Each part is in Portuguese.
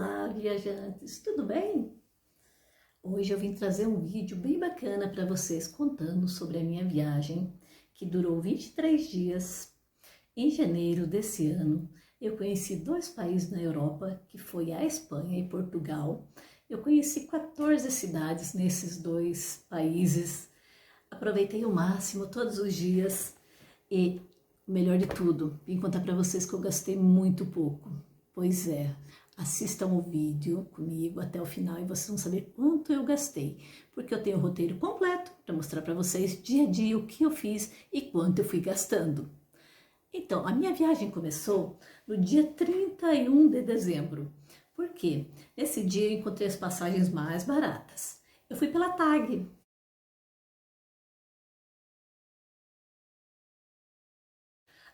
Olá, viajantes, tudo bem? Hoje eu vim trazer um vídeo bem bacana para vocês contando sobre a minha viagem, que durou 23 dias. Em janeiro desse ano, eu conheci dois países na Europa, que foi a Espanha e Portugal. Eu conheci 14 cidades nesses dois países. Aproveitei o máximo todos os dias e, o melhor de tudo, vim contar para vocês que eu gastei muito pouco. Pois é, assistam o vídeo comigo até o final e vocês vão saber quanto eu gastei, porque eu tenho o roteiro completo para mostrar para vocês dia a dia o que eu fiz e quanto eu fui gastando. Então, a minha viagem começou no dia 31 de dezembro. Por quê? Nesse dia eu encontrei as passagens mais baratas. Eu fui pela TAG.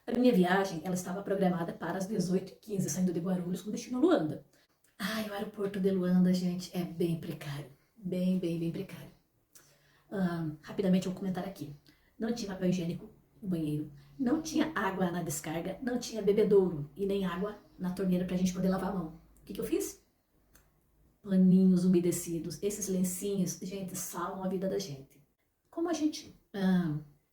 A minha viagem ela estava programada para as 18h15, saindo de Guarulhos com destino a Luanda. Ai, o aeroporto de Luanda, gente, é bem precário. Bem precário. Rapidamente eu vou comentar aqui. Não tinha papel higiênico no banheiro, não tinha água na descarga, não tinha bebedouro e nem água na torneira pra gente poder lavar a mão. O que eu fiz? Paninhos umedecidos. Esses lencinhos, gente, salvam a vida da gente. Como a gente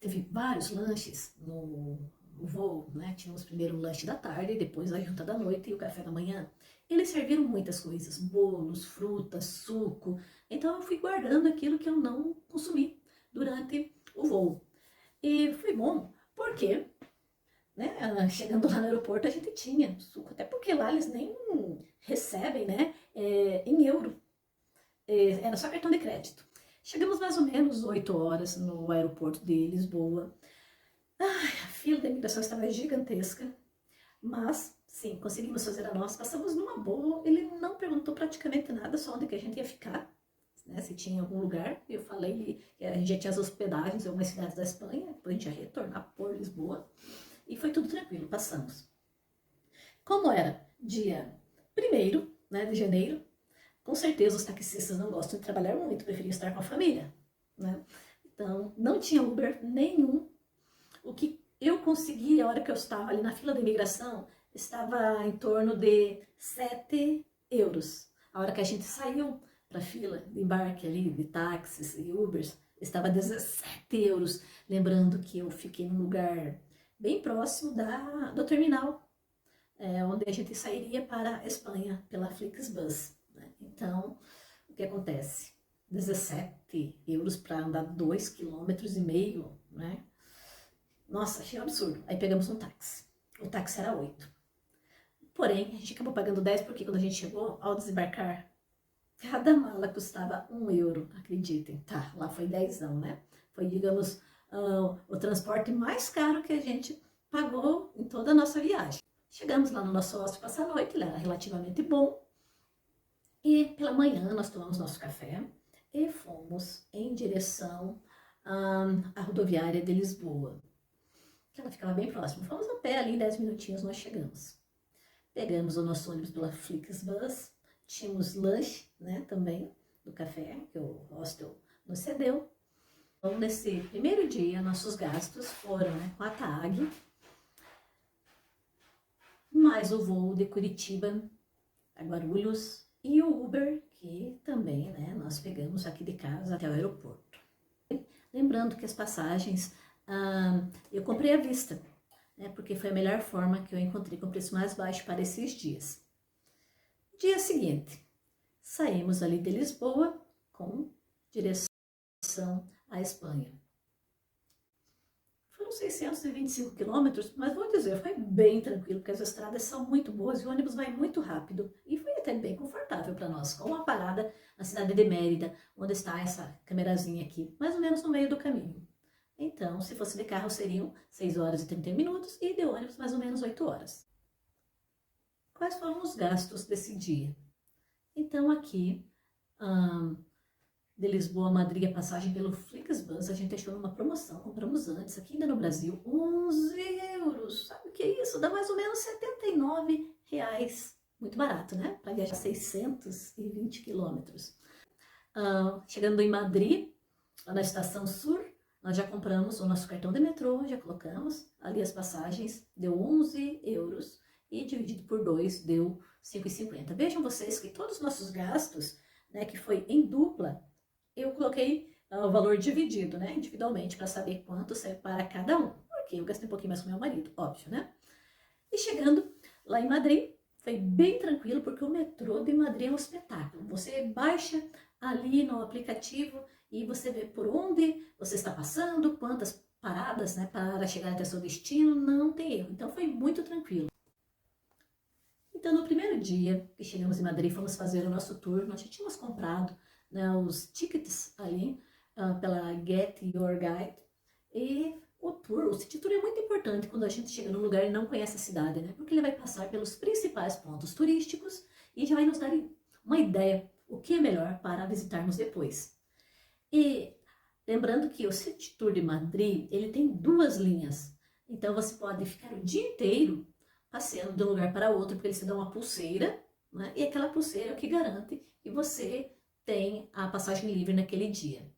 teve vários lanches no voo, né? Tínhamos primeiro o lanche da tarde, depois a janta da noite e o café da manhã. Eles serviram muitas coisas, bolos, frutas, suco. Então eu fui guardando aquilo que eu não consumi durante o voo. E foi bom, porque, né, chegando lá no aeroporto a gente tinha suco, até porque lá eles nem recebem, né, em euro. Era só cartão de crédito. Chegamos mais ou menos 8 horas no aeroporto de Lisboa. Ai, a fila da imigração estava gigantesca, mas sim, conseguimos fazer a nossa, passamos numa boa, ele não perguntou praticamente nada, só onde que a gente ia ficar, né, se tinha algum lugar. Eu falei que a gente já tinha as hospedagens em algumas cidades da Espanha, depois a gente ia retornar por Lisboa, e foi tudo tranquilo, passamos. Como era dia 1º, né, de janeiro, com certeza os taxistas não gostam de trabalhar muito, preferiam estar com a família, né? Então, não tinha Uber nenhum. O que eu consegui, a hora que eu estava ali na fila da imigração, estava em torno de 7 euros. A hora que a gente saiu para a fila de embarque ali, de táxis e Ubers, estava 17 euros. Lembrando que eu fiquei num lugar bem próximo do terminal, onde a gente sairia para a Espanha pela Flixbus, né? Então, o que acontece? 17 euros para andar 2,5 km, né? Nossa, achei um absurdo. Aí pegamos um táxi. O táxi era 8. Porém, a gente acabou pagando 10 porque quando a gente chegou, ao desembarcar, cada mala custava 1 euro, acreditem. Tá, lá foi 10, né? Foi, digamos, o transporte mais caro que a gente pagou em toda a nossa viagem. Chegamos lá no nosso hostel passar a noite, ele era relativamente bom. E pela manhã nós tomamos nosso café e fomos em direção à rodoviária de Lisboa, que ela ficava bem próxima. Fomos a pé ali, 10 minutinhos nós chegamos. Pegamos o nosso ônibus pela Flixbus, tínhamos lanche, né, também, do café, que o hostel nos cedeu. Então, nesse primeiro dia, nossos gastos foram, né, com a TAG, mais o voo de Curitiba a Guarulhos e o Uber, que também, né, nós pegamos aqui de casa até o aeroporto. Lembrando que as passagens eu comprei à vista, né, porque foi a melhor forma que eu encontrei com preço mais baixo para esses dias. Dia seguinte, saímos ali de Lisboa com direção à Espanha. Foram 625 quilômetros, mas vou dizer, foi bem tranquilo, porque as estradas são muito boas e o ônibus vai muito rápido. E foi até bem confortável para nós, com uma parada na cidade de Mérida, onde está essa camerazinha aqui, mais ou menos no meio do caminho. Então, se fosse de carro, seriam 6 horas e 30 minutos e de ônibus, mais ou menos 8 horas. Quais foram os gastos desse dia? Então, aqui, de Lisboa a Madrid, a passagem pelo Flixbus, a gente achou numa promoção, compramos antes, aqui ainda no Brasil, 11 euros. Sabe o que é isso? Dá mais ou menos 79 reais. Muito barato, né? Para viajar 620 quilômetros. Chegando em Madrid, na Estação Sur, nós já compramos o nosso cartão de metrô, já colocamos ali as passagens, deu 11 euros. e dividido por 2 deu 5,50. Vejam vocês que todos os nossos gastos, né, que foi em dupla, eu coloquei o valor dividido, né, individualmente, para saber quanto serve para cada um. Porque eu gastei um pouquinho mais com meu marido, óbvio, né? E chegando lá em Madrid, foi bem tranquilo, porque o metrô de Madrid é um espetáculo. Você baixa ali no aplicativo e você vê por onde você está passando, quantas paradas, né, para chegar até seu destino, não tem erro. Então foi muito tranquilo. Então no primeiro dia que chegamos em Madrid, fomos fazer o nosso tour. Nós já tínhamos comprado, né, os tickets ali pela Get Your Guide. E o City Tour é muito importante quando a gente chega num lugar e não conhece a cidade, né? Porque ele vai passar pelos principais pontos turísticos e já vai nos dar uma ideia o que é melhor para visitarmos depois. E lembrando que o City Tour de Madrid, ele tem 2 linhas. Então você pode ficar o dia inteiro passeando de um lugar para outro, porque eles te dão uma pulseira, né? E aquela pulseira é o que garante que você tem a passagem livre naquele dia.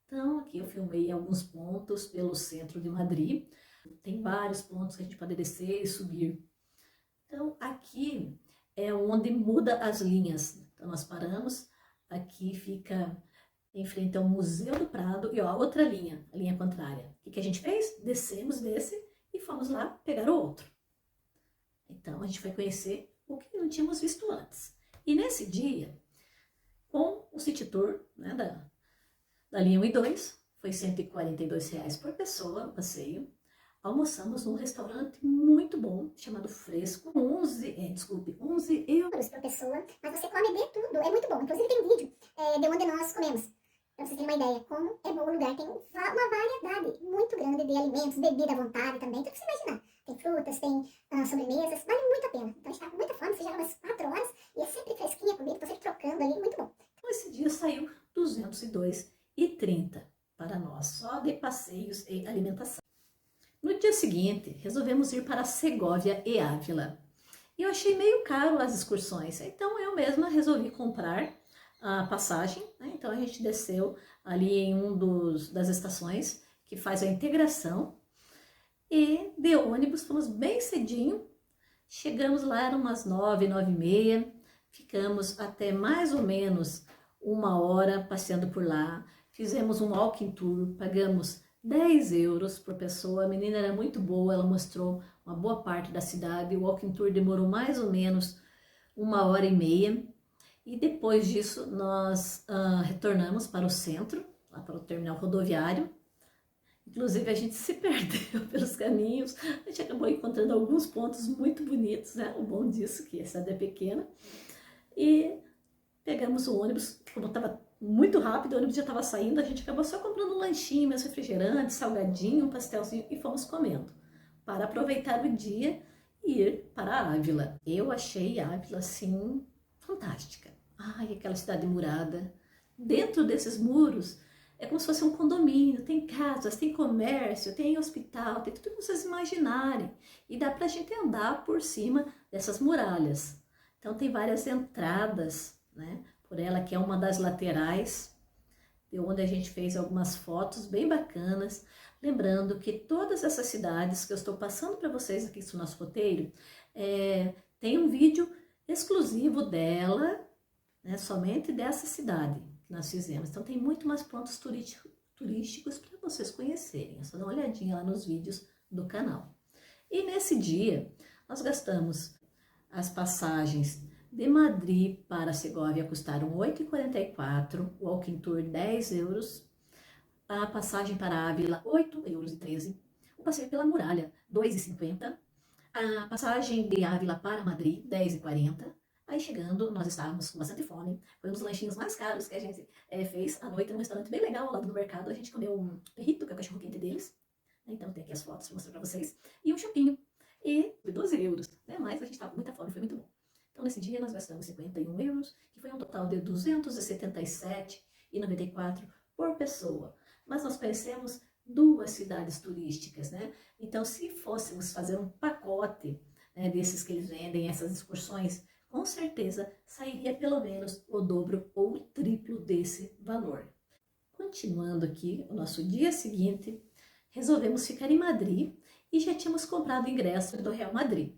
Então, aqui eu filmei alguns pontos pelo centro de Madrid. Tem vários pontos que a gente pode descer e subir. Então, aqui é onde muda as linhas. Então, nós paramos. Aqui fica em frente ao Museu do Prado. E ó, a outra linha, a linha contrária. O que a gente fez? Descemos desse e fomos lá pegar o outro. Então, a gente foi conhecer o que não tínhamos visto antes. E nesse dia, com o City Tour, né, da linha 1 e 2, foi R$ 142 por pessoa o passeio. Almoçamos num restaurante muito bom, chamado Fresco, 11 euros por pessoa, mas você come de tudo, é muito bom. Inclusive tem um vídeo de onde nós comemos, para vocês terem uma ideia como é bom o lugar. Tem uma variedade muito grande de alimentos, bebida à vontade também, tudo que você imaginar. Tem frutas, tem sobremesas, vale muito a pena. Então a gente tá com muita fome, você já umas 4 horas e é sempre fresquinha a comida, tô sempre trocando ali, muito bom. Então esse dia saiu 202,30 para nós, só de passeios e alimentação. No dia seguinte, resolvemos ir para Segóvia e Ávila. E eu achei meio caro as excursões, então eu mesma resolvi comprar a passagem, né? Então a gente desceu ali em das estações que faz a integração e de ônibus fomos bem cedinho. Chegamos lá, eram umas 9, 9h30, ficamos até mais ou menos 1 hora passeando por lá. Fizemos um walking tour, pagamos 10 euros por pessoa. A menina era muito boa, ela mostrou uma boa parte da cidade. O walking tour demorou mais ou menos 1h30. E depois disso nós retornamos para o centro, lá para o terminal rodoviário. Inclusive a gente se perdeu pelos caminhos, a gente acabou encontrando alguns pontos muito bonitos, né? O bom disso, que a cidade é pequena. E pegamos o ônibus, como estava muito rápido, o ônibus já estava saindo, a gente acabou só comprando um lanchinho, mais refrigerante, salgadinho, um pastelzinho e fomos comendo. Para aproveitar o dia e ir para Ávila. Eu achei Ávila, assim, fantástica. Ai, aquela cidade murada. Dentro desses muros, é como se fosse um condomínio, tem casas, tem comércio, tem hospital, tem tudo que vocês imaginarem. E dá pra gente andar por cima dessas muralhas. Então tem várias entradas, né, por ela, que é uma das laterais, de onde a gente fez algumas fotos bem bacanas. Lembrando que todas essas cidades que eu estou passando para vocês aqui no nosso roteiro, tem um vídeo exclusivo dela, né, somente dessa cidade que nós fizemos. Então tem muito mais pontos turísticos para vocês conhecerem. É só dar uma olhadinha lá nos vídeos do canal. E nesse dia nós gastamos as passagens de Madrid para Segóvia, custaram 8,44, o walking tour 10 euros, a passagem para Ávila 8,13 euros, o passeio pela muralha 2,50, a passagem de Ávila para Madrid 10,40. Aí chegando, nós estávamos com bastante fome, foi um dos lanchinhos mais caros que a gente fez à noite num restaurante bem legal ao lado do mercado. A gente comeu um perrito, que é o cachorro quente deles, então tem aqui as fotos para mostrar para vocês, e um chopinho, e 12 euros, né? Mas a gente estava com muita fome, foi muito bom. Então nesse dia nós gastamos 51 euros, que foi um total de 277,94 por pessoa. Mas nós conhecemos 2 cidades turísticas, né? Então se fôssemos fazer um pacote, né, desses que eles vendem, essas excursões, com certeza sairia pelo menos o dobro ou o triplo desse valor. Continuando aqui, o nosso dia seguinte, resolvemos ficar em Madrid e já tínhamos comprado o ingresso do Real Madrid.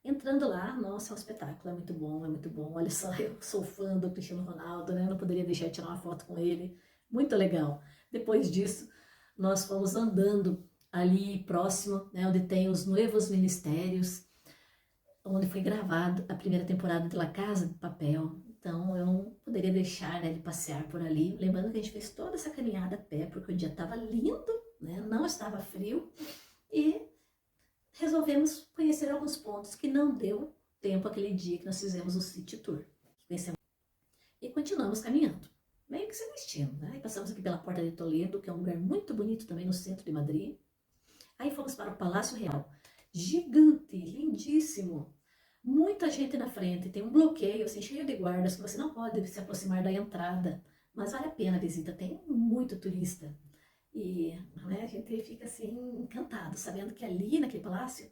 Entrando lá, nossa, é um espetáculo, é muito bom, é muito bom. Olha só, eu sou fã do Cristiano Ronaldo, né? Não poderia deixar de tirar uma foto com ele. Muito legal. Depois disso, nós fomos andando ali próximo, né, onde tem os Novos Ministérios, onde foi gravado a primeira temporada de La Casa de Papel. Então eu não poderia deixar, né, de passear por ali. Lembrando que a gente fez toda essa caminhada a pé, porque o dia estava lindo, né, não estava frio. E resolvemos conhecer alguns pontos que não deu tempo aquele dia que nós fizemos o City Tour. E continuamos caminhando, meio que sem destino, né? E passamos aqui pela Porta de Toledo, que é um lugar muito bonito também no centro de Madrid. Aí fomos para o Palácio Real, gigante, lindíssimo. Muita gente na frente, tem um bloqueio assim, cheio de guardas que você não pode se aproximar da entrada, mas vale a pena a visita, tem muito turista. E, né, a gente fica assim encantado, sabendo que ali naquele palácio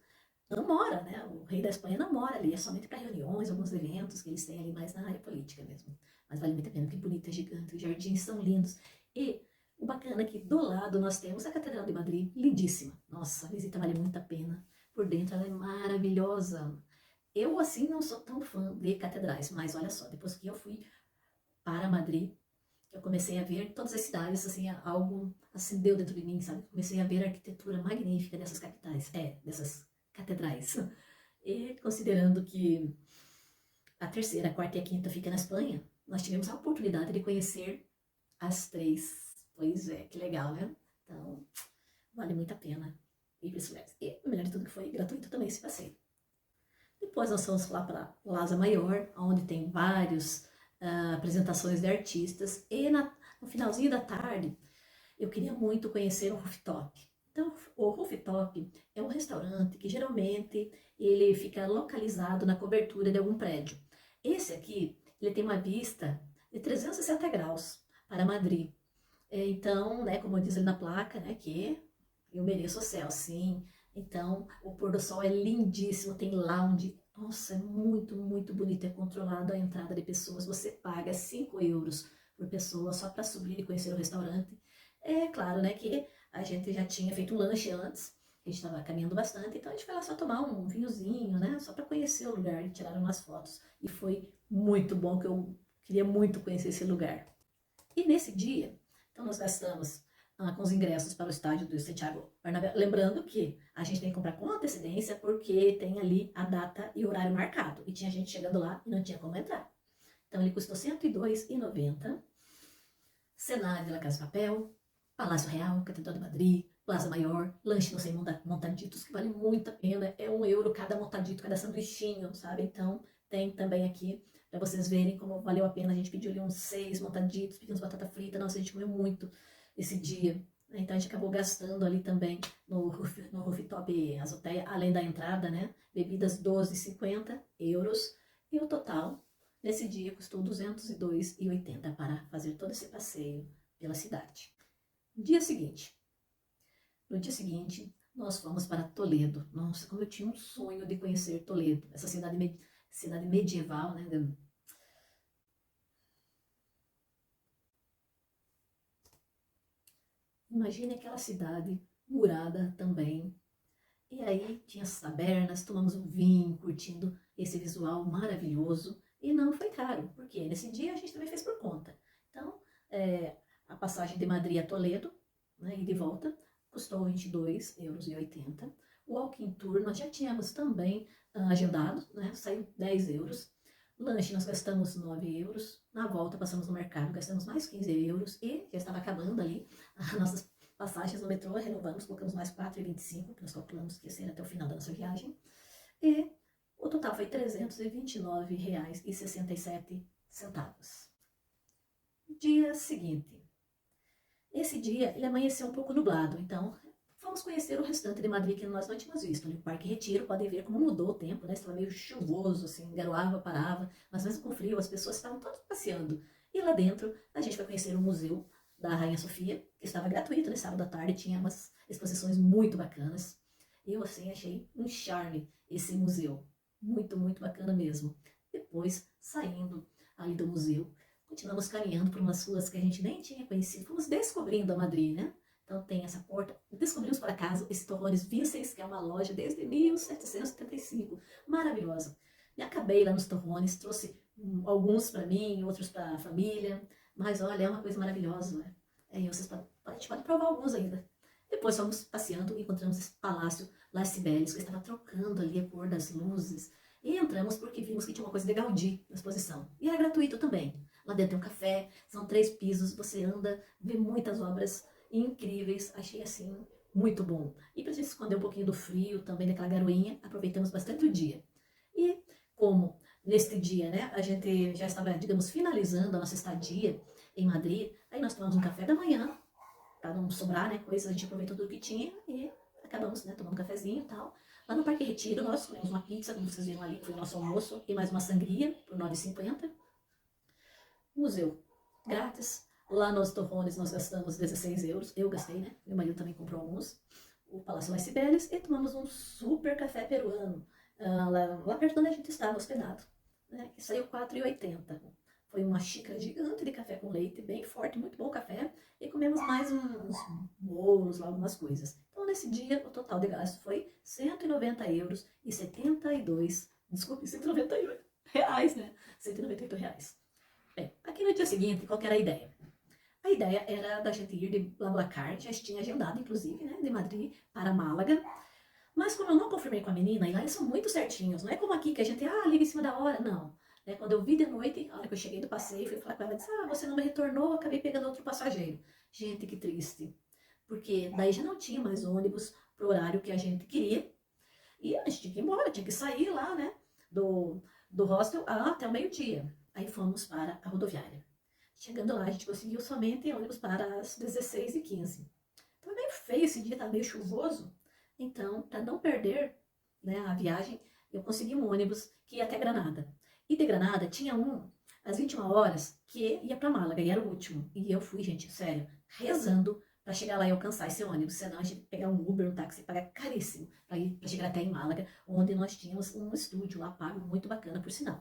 não mora, né? O rei da Espanha não mora ali, é somente para reuniões, alguns eventos que eles têm ali mais na área política mesmo. Mas vale muito a pena, que bonito, é gigante, os jardins são lindos. E o bacana é que do lado nós temos a Catedral de Madrid, lindíssima. Nossa, a visita vale muito a pena. Por dentro ela é maravilhosa. Eu, assim, não sou tão fã de catedrais, mas olha só, depois que eu fui para Madrid, eu comecei a ver todas as cidades, assim, algo acendeu dentro de mim, sabe? Comecei a ver a arquitetura magnífica dessas capitais, dessas catedrais. E considerando que a terceira, a quarta e a quinta fica na Espanha, nós tivemos a oportunidade de conhecer as três. Pois é, que legal, né? Então, vale muito a pena ir para esse lugar. E o melhor de tudo que foi gratuito também esse passeio. Depois nós fomos lá para Plaza Maior, onde tem várias apresentações de artistas. E no finalzinho da tarde, eu queria muito conhecer o Rooftop. Então, o Rooftop é um restaurante que geralmente ele fica localizado na cobertura de algum prédio. Esse aqui, ele tem uma vista de 360 graus para Madrid. Então, né, como diz ali na placa, né, que eu mereço o céu, sim. Então, o pôr do sol é lindíssimo, tem lounge. Nossa, é muito, muito bonito. É controlado a entrada de pessoas. Você paga 5 euros por pessoa só para subir e conhecer o restaurante. É claro, né, que a gente já tinha feito um lanche antes. A gente estava caminhando bastante, então a gente foi lá só tomar um vinhozinho, né, só para conhecer o lugar e tirar umas fotos. E foi muito bom, que eu queria muito conhecer esse lugar. E nesse dia, então nós gastamos com os ingressos para o estádio do Santiago Bernabéu. Lembrando que a gente tem que comprar com antecedência, porque tem ali a data e o horário marcado. E tinha gente chegando lá e não tinha como entrar. Então ele custou R$ 102,90. Cenário de La Casa de Papel, Palácio Real, Catedral de Madrid, Plaza Maior, lanche não sei montaditos, que vale muito a pena. É €1 cada montadito, cada sanduichinho, sabe? Então tem também aqui para vocês verem como valeu a pena. A gente pediu ali uns 6 montaditos, pedimos batata frita. Nossa, a gente comeu muito esse dia. Então a gente acabou gastando ali também no rooftop Azoteia, além da entrada, né? Bebidas 12,50 euros. E o total nesse dia custou 202,80 para fazer todo esse passeio pela cidade. No dia seguinte, nós fomos para Toledo. Nossa, como eu tinha um sonho de conhecer Toledo, essa cidade medieval, né? Imagine aquela cidade murada também. E aí tinha as tabernas, tomamos um vinho, curtindo esse visual maravilhoso. E não foi caro, porque nesse dia a gente também fez por conta. Então, a passagem de Madrid a Toledo, né, e de volta, custou €22,80. O Walking Tour nós já tínhamos também agendado, né, saiu 10 euros. Lanche nós gastamos 9 euros. Na volta passamos no mercado, gastamos mais 15 euros. E já estava acabando ali as nossas passagens no metrô, renovamos, colocamos mais 4,25, que nós calculamos que ia ser até o final da nossa viagem. E o total foi R$ 329,67. Dia seguinte. Esse dia ele amanheceu um pouco nublado, então vamos conhecer o restante de Madrid que nós não tínhamos visto. No Parque Retiro, podem ver como mudou o tempo, né? Estava meio chuvoso, assim, garoava, parava, mas mesmo com frio as pessoas estavam todas passeando. E lá dentro a gente vai conhecer o Museu da Rainha Sofia, que estava gratuito, né? Sábado à tarde tinha umas exposições muito bacanas. Eu, assim, achei um charme esse museu. Muito, muito bacana mesmo. Depois, saindo ali do museu, continuamos caminhando por umas ruas que a gente nem tinha conhecido. Fomos descobrindo a Madrid, né? Então tem essa porta. Descobrimos por acaso esse Torrones Vicens, que é uma loja desde 1775, maravilhosa. E acabei lá nos Torrones, trouxe alguns para mim, outros para a família, mas olha, é uma coisa maravilhosa, né? Vocês a gente pode provar alguns ainda. Depois fomos passeando e encontramos esse palácio Las Cibeles, que estava trocando ali a cor das luzes. E entramos porque vimos que tinha uma coisa de Gaudí na exposição. E era gratuito também. Lá dentro tem um café, são 3 pisos, você anda, vê muitas obras incríveis. Achei assim, muito bom. E para a gente esconder um pouquinho do frio, também daquela garoinha, aproveitamos bastante o dia. E como neste dia, né, a gente já estava, digamos, finalizando a nossa estadia em Madrid, aí nós tomamos um café da manhã, para não sobrar, né, coisas, a gente aproveitou tudo que tinha e acabamos, né, tomando um cafezinho e tal. Lá no Parque Retiro, nós comemos uma pizza, como vocês viram ali, que foi o nosso almoço, e mais uma sangria, por 9,50. Museu, grátis. Lá nos Torrones nós gastamos 16 euros, eu gastei, né, meu marido também comprou alguns. O Palácio Las Cibeles, e tomamos um super café peruano, lá perto onde a gente estava hospedado, né, que saiu 4,80. Foi uma xícara gigante de café com leite, bem forte, muito bom café. E comemos mais uns bolos, lá, algumas coisas. Então, nesse dia, o total de gasto foi 190 euros e 72, desculpe, 198 reais, né? 198 reais. Bem, aqui no dia seguinte, qual que era a ideia? A ideia era da gente ir de BlaBlaCar, já tinha agendado, inclusive, né, de Madrid para Málaga. Mas como eu não confirmei com a menina, e lá eles são muito certinhos, não é como aqui que a gente, liga em cima da hora, não. Quando eu vi de noite, a hora que eu cheguei do passeio, fui falar com ela, disse, você não me retornou, acabei pegando outro passageiro. Gente, que triste. Porque daí já não tinha mais ônibus pro horário que a gente queria. E a gente tinha que ir embora, tinha que sair lá, né, do hostel até o meio-dia. Aí fomos para a rodoviária. Chegando lá, a gente conseguiu somente ônibus para as 16h15. Então é meio feio esse dia, tá meio chuvoso. Então, para não perder, né, a viagem, eu consegui um ônibus que ia até Granada. E de Granada tinha um às 21 horas que ia para Málaga, e era o último. E eu fui, gente, sério, rezando para chegar lá e alcançar esse ônibus. Senão a gente pegar um Uber, um táxi, pagar caríssimo para chegar até em Málaga, onde nós tínhamos um estúdio lá pago, muito bacana, por sinal.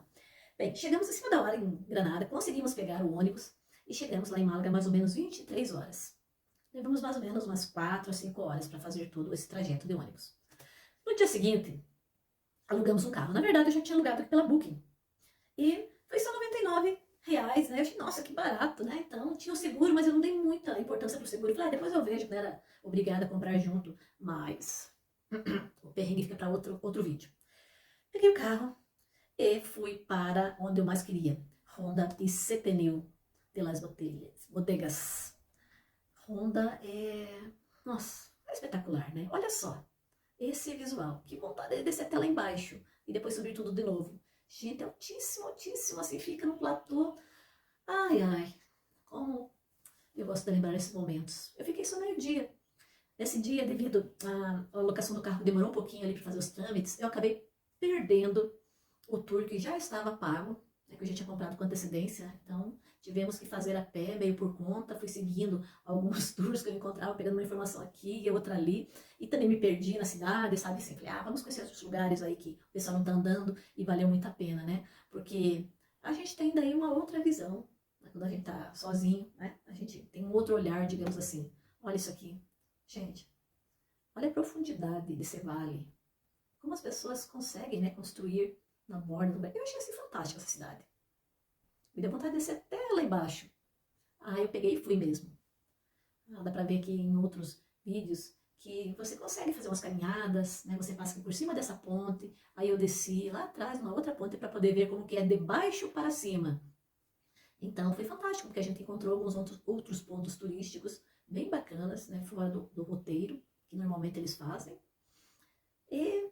Bem, chegamos em cima da hora em Granada, conseguimos pegar o ônibus e chegamos lá em Málaga mais ou menos 23 horas. Levamos mais ou menos umas 4 a 5 horas para fazer todo esse trajeto de ônibus. No dia seguinte, alugamos um carro. Na verdade, eu já tinha alugado aqui pela Booking. E foi só 99 reais, né? Eu achei, nossa, que barato, né? Então, tinha o seguro, mas eu não dei muita importância pro seguro. Eu falei, depois eu vejo, não era obrigada a comprar junto. Mas o perrengue fica para outro vídeo. Peguei o carro e fui para onde eu mais queria. Honda e Setenil de las Bodegas. Honda nossa, é espetacular, né? Olha só, esse visual. Que vontade de descer até lá embaixo e depois subir tudo de novo. Gente, é altíssimo, altíssimo, assim, fica no platô. Ai, ai, como eu gosto de lembrar esses momentos. Eu fiquei só meio-dia. Nesse dia, devido à locação do carro, demorou um pouquinho ali para fazer os trâmites, eu acabei perdendo o tour que já estava pago, né, que eu já tinha comprado com antecedência. Então, tivemos que fazer a pé, meio por conta, fui seguindo alguns tours que eu encontrava, pegando uma informação aqui e outra ali, e também me perdi na cidade, sabe, assim, falei, vamos conhecer outros lugares aí que o pessoal não tá andando, e valeu muito a pena, né, porque a gente tem daí uma outra visão, né? Quando a gente tá sozinho, né, a gente tem um outro olhar, digamos assim. Olha isso aqui, gente, olha a profundidade desse vale, como as pessoas conseguem, né, construir na borda do mar. Eu achei assim fantástica essa cidade. Me deu vontade de descer até lá embaixo. Eu peguei e fui mesmo. Dá pra ver aqui em outros vídeos que você consegue fazer umas caminhadas, né? Você passa por cima dessa ponte, aí eu desci lá atrás, numa outra ponte, para poder ver como que é de baixo para cima. Então foi fantástico, porque a gente encontrou alguns outros pontos turísticos bem bacanas, né? Fora do roteiro, que normalmente eles fazem. E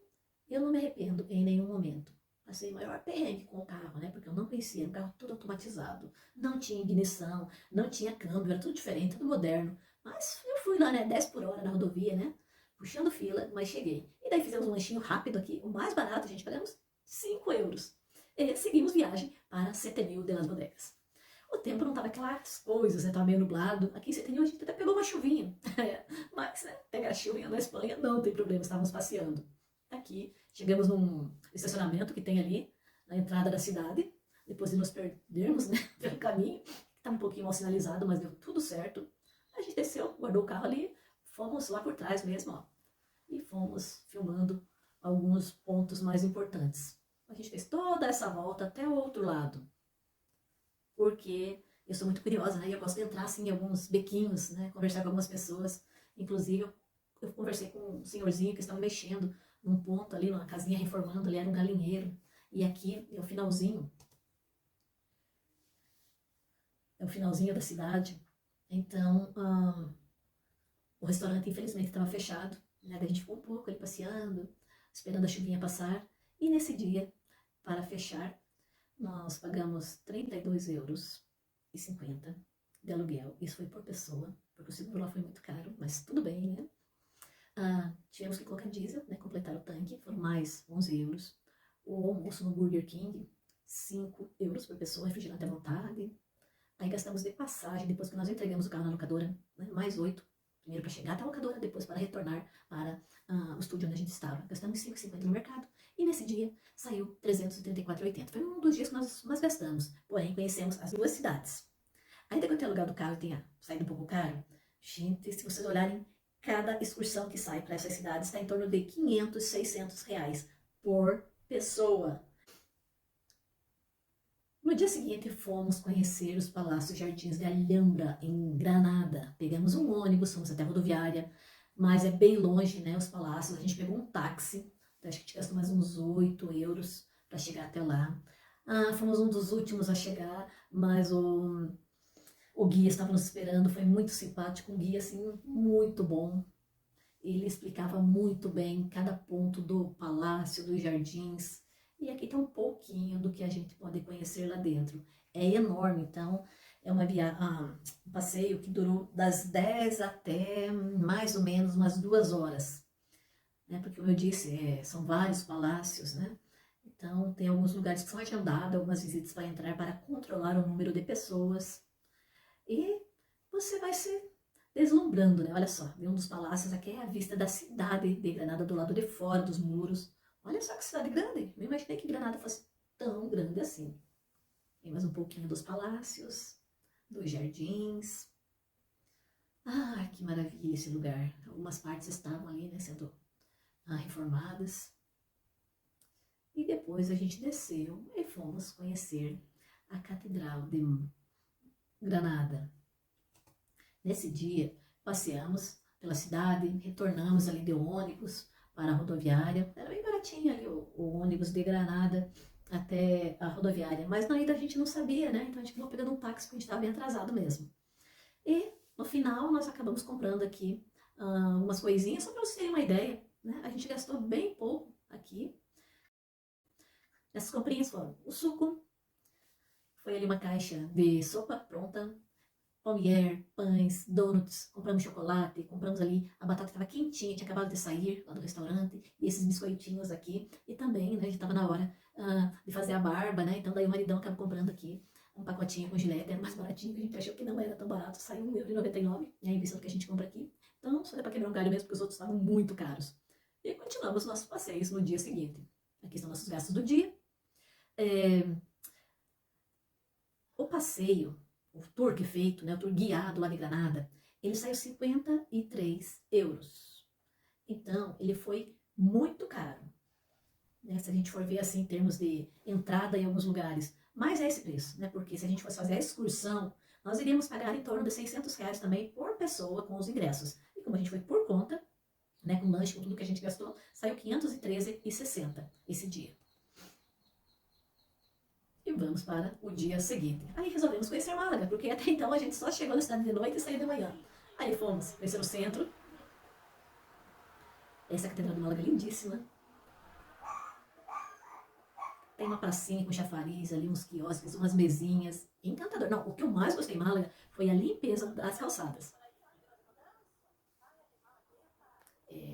eu não me arrependo em nenhum momento. Passei o maior perrengue com o carro, né? Porque eu não conhecia, um carro tudo automatizado, não tinha ignição, não tinha câmbio, era tudo diferente, tudo moderno. Mas eu fui lá, né? 10 por hora na rodovia, né? Puxando fila, mas cheguei. E daí fizemos um lanchinho rápido aqui, o mais barato, gente, pagamos 5 euros. E seguimos viagem para Setenil de las Bodegas. O tempo não estava aquelas coisas, né? Tava meio nublado. Aqui em Setenil a gente até pegou uma chuvinha. Mas, né? Pegar chuvinha na Espanha não tem problema, estávamos passeando. Aqui, chegamos num estacionamento que tem ali, na entrada da cidade, depois de nos perdermos, né, pelo caminho, que estava um pouquinho mal sinalizado, mas deu tudo certo. A gente desceu, guardou o carro ali, fomos lá por trás mesmo, ó, e fomos filmando alguns pontos mais importantes. A gente fez toda essa volta até o outro lado, porque eu sou muito curiosa, né? E eu gosto de entrar assim, em alguns bequinhos, né? Conversar com algumas pessoas. Inclusive, eu conversei com um senhorzinho que estava mexendo num ponto ali, numa casinha reformando, ali era um galinheiro. E aqui é o finalzinho da cidade. Então, o restaurante infelizmente estava fechado, né? Daí a gente ficou um pouco ali passeando, esperando a chuvinha passar. E nesse dia, para fechar, nós pagamos 32,50 € de aluguel. Isso foi por pessoa, porque o seguro lá foi muito caro, mas tudo bem, né? Tivemos que colocar diesel, né? Completar o tanque, foram mais 11 €. O almoço no Burger King, 5 € por pessoa, refrigerante à vontade. Aí gastamos de passagem, depois que nós entregamos o carro na locadora, né? Mais 8. Primeiro para chegar até a locadora, depois para retornar para o estúdio onde a gente estava. Gastamos 5,50 no mercado. E nesse dia saiu 334,80. Foi um dos dias que nós mais gastamos. Porém, conhecemos as duas cidades. Ainda que eu tenha alugado o carro e tenha saído um pouco caro, gente, se vocês olharem, cada excursão que sai para essas cidades está em torno de 500, 600 reais por pessoa. No dia seguinte, fomos conhecer os Palácios Jardins de Alhambra, em Granada. Pegamos um ônibus, fomos até a rodoviária, mas é bem longe, né, os palácios. A gente pegou um táxi, então acho que a gente gastou mais uns 8 € para chegar até lá. Fomos um dos últimos a chegar, mas o guia estava nos esperando, foi muito simpático, um guia assim, muito bom. Ele explicava muito bem cada ponto do palácio, dos jardins. E aqui tem um pouquinho do que a gente pode conhecer lá dentro. É enorme, então é um passeio que durou das 10 até mais ou menos umas 2 horas. Né? Porque, como eu disse, são vários palácios, né? Então tem alguns lugares que são agendados, algumas visitas para entrar para controlar o número de pessoas. E você vai se deslumbrando, né? Olha só, de um dos palácios aqui é a vista da cidade de Granada do lado de fora dos muros. Olha só que cidade grande. Eu imaginei que Granada fosse tão grande assim. Tem mais um pouquinho dos palácios, dos jardins. Que maravilha esse lugar. Algumas partes estavam ali, né, sendo reformadas. E depois a gente desceu e fomos conhecer a Catedral de Granada. Nesse dia, passeamos pela cidade, retornamos ali de ônibus para a rodoviária. Era bem baratinho ali o ônibus de Granada até a rodoviária. Mas na ida a gente não sabia, né? Então a gente acabou pegando um táxi porque a gente estava bem atrasado mesmo. E no final nós acabamos comprando aqui umas coisinhas, só para vocês terem uma ideia. Né? A gente gastou bem pouco aqui. Essas comprinhas foram o suco, foi ali uma caixa de sopa pronta, palmier, pães, donuts, compramos chocolate, compramos ali, a batata estava quentinha, tinha acabado de sair lá do restaurante, e esses biscoitinhos aqui, e também, né, a gente estava na hora de fazer a barba, né, então daí o maridão acabou comprando aqui um pacotinho com gilete, era mais baratinho, a gente achou que não era tão barato, saiu R$1,99, né, em vista do que a gente compra aqui, então só deu para quebrar um galho mesmo, porque os outros estavam muito caros. E continuamos nossos passeios no dia seguinte. Aqui estão nossos gastos do dia. O passeio, o tour que é feito, né, o tour guiado lá de Granada, ele saiu 53 €. Então, ele foi muito caro. Né, se a gente for ver assim em termos de entrada em alguns lugares. Mas é esse preço, né? Porque se a gente fosse fazer a excursão, nós iríamos pagar em torno de R$600 também por pessoa com os ingressos. E como a gente foi por conta, né, com lanche, com tudo que a gente gastou, saiu 513,60 esse dia. E vamos para o dia seguinte. Aí resolvemos conhecer Málaga, porque até então a gente só chegou na cidade de noite e saiu de manhã. Aí fomos conhecer o centro. Essa catedral de Málaga é lindíssima. Tem uma pracinha com chafariz ali, uns quiosques, umas mesinhas. Encantador. Não, o que eu mais gostei em Málaga foi a limpeza das calçadas.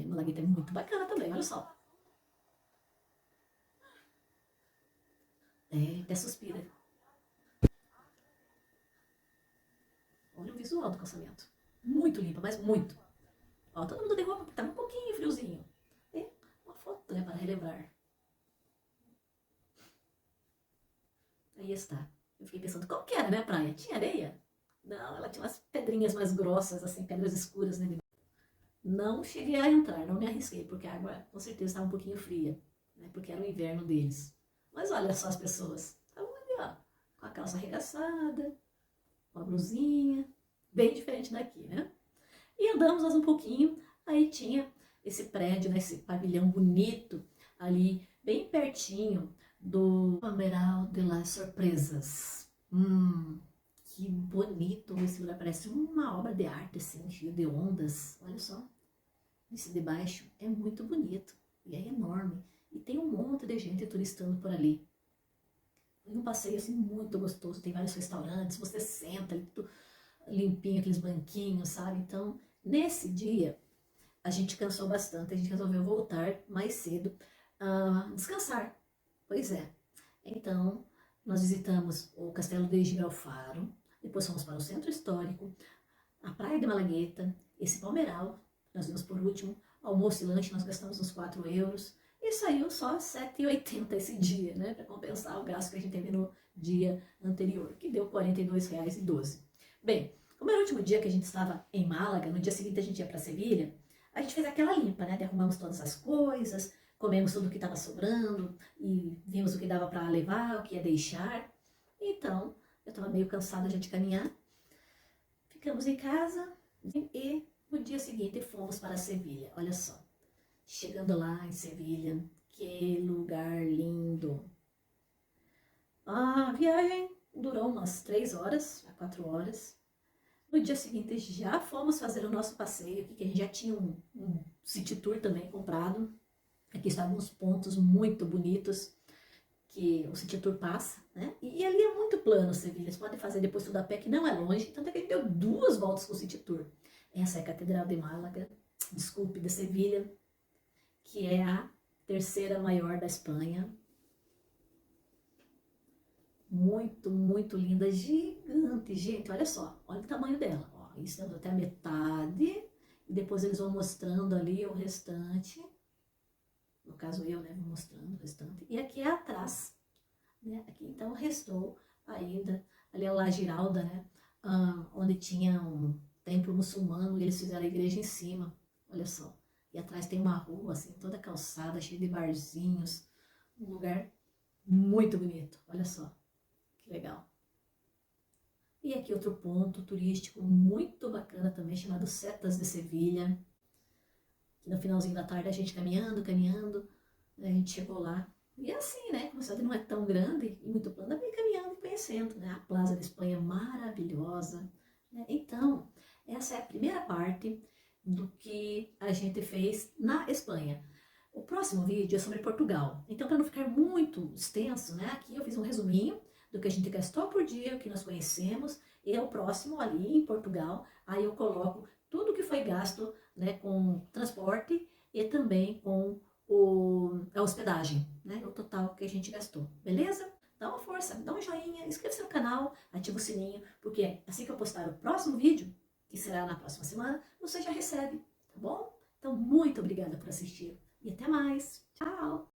Malagueta é muito bacana também, olha só. Até suspira. Olha o visual do calçamento. Muito limpa, mas muito. Ó, todo mundo de roupa porque tava um pouquinho friozinho. E uma foto, né, para relembrar. Aí está. Eu fiquei pensando, qual que era, né, a praia? Tinha areia? Não, ela tinha umas pedrinhas mais grossas, assim, pedras escuras, né? Não cheguei a entrar, não me arrisquei, porque a água com certeza estava um pouquinho fria, né? Porque era o inverno deles. Mas olha só as pessoas, estavam ali, ó, com a calça arregaçada, com a blusinha, bem diferente daqui, né? E andamos mais um pouquinho, aí tinha esse prédio, né, esse pavilhão bonito, ali bem pertinho do Pameral de las Sorpresas. Que bonito esse lugar, parece uma obra de arte, assim, cheio de ondas. Olha só, esse de baixo é muito bonito e é enorme. E tem um monte de gente turistando por ali. Foi um passeio, assim, muito gostoso. Tem vários restaurantes, você senta ali, tudo limpinho, aqueles banquinhos, sabe? Então, nesse dia, a gente cansou bastante. A gente resolveu voltar mais cedo a descansar. Pois é. Então, nós visitamos o Castelo de Gibralfaro, depois fomos para o Centro Histórico, a Praia de Malagueta, esse Palmeiral, nós vimos por último, almoço e lanche, nós gastamos uns 4 euros, e saiu só 7,80 esse dia, né, para compensar o gasto que a gente teve no dia anterior, que deu R$ 42,12. Bem, como era o último dia que a gente estava em Málaga, no dia seguinte a gente ia para Sevilha, a gente fez aquela limpa, né, arrumamos todas as coisas, comemos tudo que estava sobrando e vimos o que dava para levar, o que ia deixar. Então, eu estava meio cansada já de caminhar. Ficamos em casa e no dia seguinte fomos para Sevilha. Olha só, chegando lá em Sevilha, que lugar lindo. A viagem durou umas 3 horas, 4 horas. No dia seguinte já fomos fazer o nosso passeio, que a gente já tinha um city tour também comprado. Aqui estavam uns pontos muito bonitos que o City Tour passa, né? E ali é muito plano, Sevilha. Você pode fazer depois tudo a pé, que não é longe. Tanto é que a gente deu 2 voltas com o City Tour. Essa é a Catedral de Málaga, desculpe, de Sevilha, que é a 3ª maior da Espanha. Muito, muito linda, gigante, gente. Olha só, olha o tamanho dela. Ó, estamos até a metade. E depois eles vão mostrando ali o restante. No caso eu, né, vou mostrando o restante. E aqui é atrás, né, aqui então restou ainda, ali a La Giralda, né, onde tinha um templo muçulmano e eles fizeram a igreja em cima, olha só. E atrás tem uma rua, assim, toda calçada, cheia de barzinhos, um lugar muito bonito, olha só, que legal. E aqui outro ponto turístico muito bacana também, chamado Setas de Sevilha. No finalzinho da tarde a gente caminhando, a gente chegou lá. E assim, né, como a cidade não é tão grande e muito plana, vem caminhando e conhecendo, né, a Plaza da Espanha maravilhosa. Né? Então, essa é a primeira parte do que a gente fez na Espanha. O próximo vídeo é sobre Portugal. Então, para não ficar muito extenso, né, aqui eu fiz um resuminho do que a gente gastou por dia, o que nós conhecemos, e o próximo ali em Portugal, aí eu coloco tudo que foi gasto, né, com transporte e também com a hospedagem, né, o total que a gente gastou, beleza? Dá uma força, dá um joinha, inscreva-se no canal, ativa o sininho, porque assim que eu postar o próximo vídeo, que será na próxima semana, você já recebe, tá bom? Então, muito obrigada por assistir e até mais. Tchau!